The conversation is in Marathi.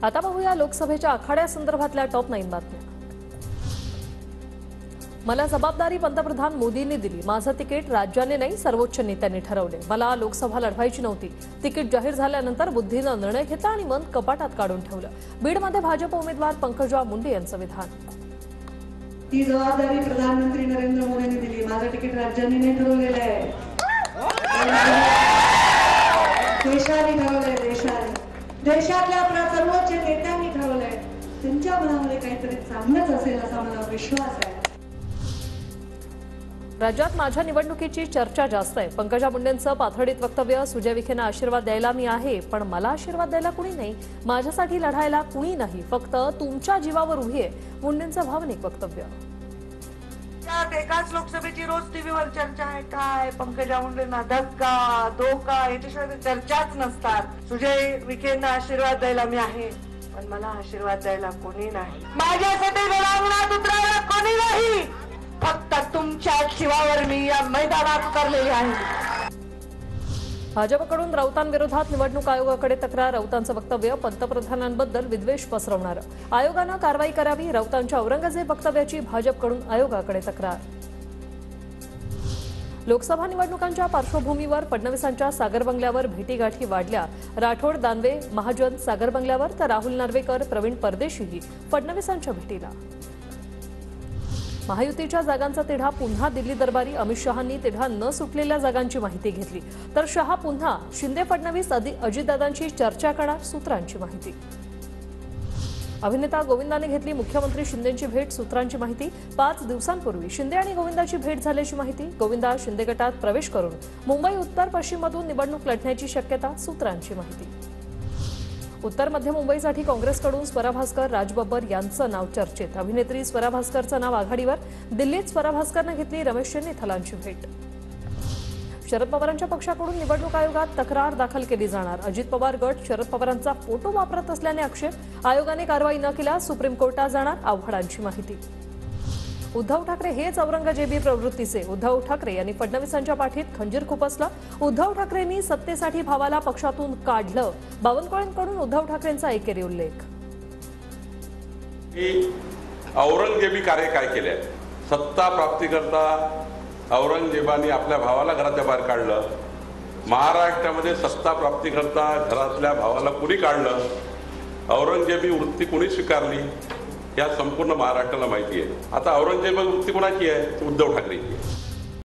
आता पाहूया लोकसभेच्या आखाड्यासंदर्भातल्या टॉप 9 बातम्या। मला जबाबदारी पंतप्रधान मोदींनी दिली। माझं तिकीट राज्याने नाही सर्वोच्च नेत्यांनी ठरवले। मला लोकसभा लढवायची नव्हती। तिकीट जाहीर झाल्यानंतर बुद्धीनं निर्णय घेतला आणि मन कपाटात काढून ठेवलं। बीडमध्ये भाजप उमेदवार पंकजा मुंडे यांचं विधान। ही जबाबदारी प्रधानमंत्री नरेंद्र मोदींनी दिली। माझं तिकीट राज्याने नाही ठरवलेलं आहे, देशाने ठरवलंय। देशातल्या सर्वोच्च नेत्यांनी ठरवलंय। त्यांच्या मनामध्ये काहीतरी चांगलंच असेल असा मला विश्वास आहे। राज्यात माझ्या निवडणुकीची चर्चा जास्त आहे। पंकजा मुंडेंचं पाथर्डीत वक्तव्य। सुजय विखेंना आशीर्वाद द्यायला मी आहे, पण मला आशीर्वाद द्यायला कुणी नाही। माझ्यासाठी लढायला कुणी नाही, फक्त तुमच्या जीवावर उभी आहे। मुंडेंचं भावनिक वक्तव्य। एकाच लोकसभेची रोज टीव्हीवर चर्चा आहे। काय पंकजा मुंडेंना धक्का धोका याच्याशिवाय चर्चाच नसतात। सुजय विखेंना आशीर्वाद द्यायला मी आहे, पण मला आशीर्वाद द्यायला कोणी नाही। माझ्यासाठी रणांगणात उतरायला कोणी नाही, फक्त तुमच्या जीवावर मी या मैदानात उतरलेली आहे। भाजपकडून राऊतांविरोधात निवडणूक आयोगाकडे तक्रार। राऊतांचं वक्तव्य पंतप्रधानांबद्दल विद्वेष पसरवणारं। आयोगानं कारवाई करावी। राऊतांच्या औरंगजेब वक्तव्याची भाजपकडून आयोगाकडे तक्रार। लोकसभा निवडणुकांच्या पार्श्वभूमीवर फडणवीसांच्या सागर बंगल्यावर भेटीगाठी वाढल्या। राठोड, दानवे, महाजन सागर बंगल्यावर, तर राहुल नार्वेकर, प्रवीण परदेशीही फडणवीसांच्या भेटीला। महायुतीच्या जागांचा तिढा पुन्हा दिल्ली दरबारी। अमित शहांनी तिढा न सुटलेल्या जागांची माहिती घेतली, तर शहा पुन्हा शिंदे फडणवीस अजितदादांची चर्चा करणार, सूत्रांची माहिती। अभिनेता गोविंदाने घेतली मुख्यमंत्री शिंदेंची भेट, सूत्रांची माहिती। 5 दिवसांपूर्वी शिंदे आणि गोविंदाची भेट झाल्याची माहिती। गोविंदा शिंदे गटात प्रवेश करून मुंबई उत्तर पश्चिममधून निवडणूक लढण्याची शक्यता, सूत्रांची माहिती। उत्तर मध्य मुंबईसाठी काँग्रेसकडून स्वरा भास्कर, राज बब्बर यांचं नाव चर्चेत। अभिनेत्री स्वरा भास्करचं नाव आघाडीवर। दिल्लीत स्वरा भास्करनं घेतली रमेश चेन्नीथलांची भेट। शरद पवारांच्या पक्षाकडून निवडणूक आयोगात तक्रार दाखल केली जाणार। अजित पवार गट शरद पवारांचा फोटो वापरत असल्याने आक्षेप। आयोगाने कारवाई न केल्यास सुप्रीम कोर्टात जाणार, आव्हाडांची माहिती। उद्धव ठाकरे हेच औरंगजेबी प्रवृत्तीचे। उद्धव ठाकरे यांनी फडणवीसांच्या पाठीत खंजीर खुपसलं। उद्धव ठाकरेंनी सत्तेसाठी भावाला पक्षातून काढलं। बावनकुळेंकडून उद्धव ठाकरेंचा एकेरी उल्लेख। औरंगजेबी कार्य काय केले? सत्ता प्राप्तीकरता औरंगजेबाने आपल्या भावाला घराच्या बाहेर काढलं। महाराष्ट्रामध्ये सत्ता प्राप्तीकरता घरातल्या भावाला कुणी काढलं? औरंगजेबी वृत्ती कुणी स्वीकारली? या संपूर्ण महाराष्ट्राला माहिती आहे। आता औरंगजेब वृत्ती कोणाची आहे? उद्धव ठाकरेची आहे।